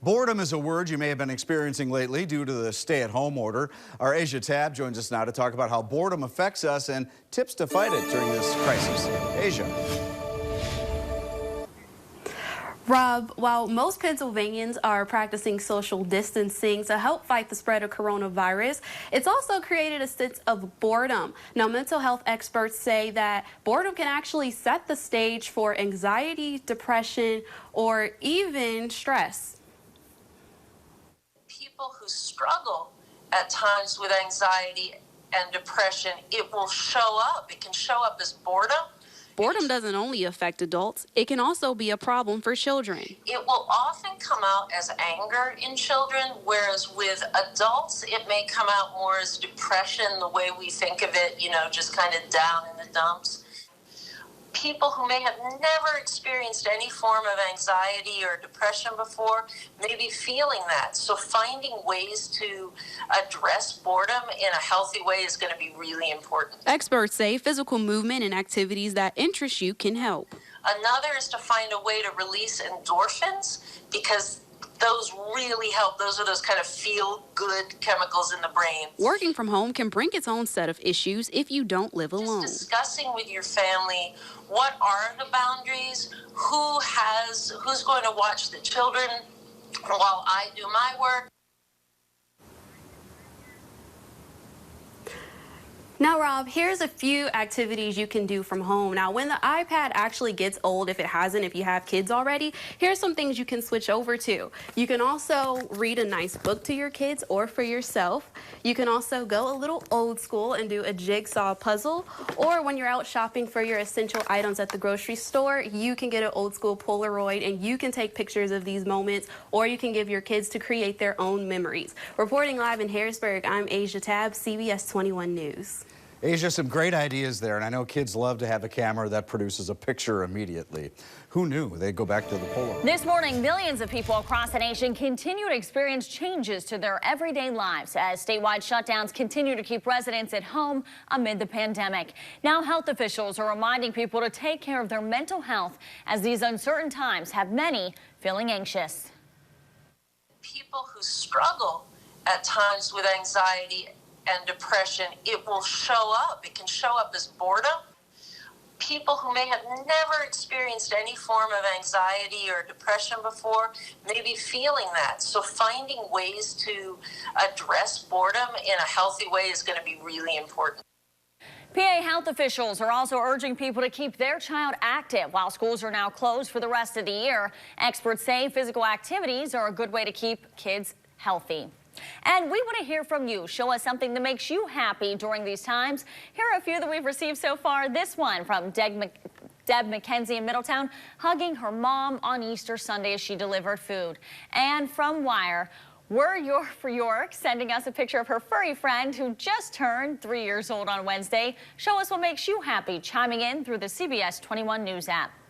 Boredom is a word you may have been experiencing lately due to the stay-at-home order. Our Asia Tab joins us now to talk about how boredom affects us and tips to fight it during this crisis. Asia. Rob, while most Pennsylvanians are practicing social distancing to help fight the spread of coronavirus, it's also created a sense of boredom. Now, mental health experts say that boredom can actually set the stage for anxiety, depression, or even stress. People who struggle at times with anxiety and depression, it will show up. It can show up as boredom. Boredom doesn't only affect adults, it can also be a problem for children. It will often come out as anger in children, whereas with adults, it may come out more as depression, the way we think of it, just kind of down in the dumps. People who may have never experienced any form of anxiety or depression before may be feeling that. So finding ways to address boredom in a healthy way is going to be really important. Experts say physical movement and activities that interest you can help. Another is to find a way to release endorphins, because those really help. Those are those kind of feel-good chemicals in the brain. Working from home can bring its own set of issues if you don't live alone. Just discussing with your family, what are the boundaries? Who's going to watch the children while I do my work? Now, Rob, here's a few activities you can do from home. Now, when the iPad actually gets old, if you have kids already, here's some things you can switch over to. You can also read a nice book to your kids or for yourself. You can also go a little old school and do a jigsaw puzzle. Or when you're out shopping for your essential items at the grocery store, you can get an old school Polaroid and you can take pictures of these moments, or you can give your kids to create their own memories. Reporting live in Harrisburg, I'm Asia Tab, CBS 21 News. Asia, some great ideas there, and I know kids love to have a camera that produces a picture immediately. Who knew they'd go back to the Polaroid? This morning, millions of people across the nation continue to experience changes to their everyday lives as statewide shutdowns continue to keep residents at home amid the pandemic. Now, health officials are reminding people to take care of their mental health as these uncertain times have many feeling anxious. People who struggle at times with anxiety and depression, it will show up. It can show up as boredom. People who may have never experienced any form of anxiety or depression before may be feeling that. So finding ways to address boredom in a healthy way is going to be really important. PA health officials are also urging people to keep their child active while schools are now closed for the rest of the year. Experts say physical activities are a good way to keep kids healthy. And we want to hear from you. Show us something that makes you happy during these times. Here are a few that we've received so far. This one from Deb McKenzie in Middletown, hugging her mom on Easter Sunday as she delivered food. And from Wire, for York, sending us a picture of her furry friend who just turned 3 years old on Wednesday. Show us what makes you happy, chiming in through the CBS 21 News app.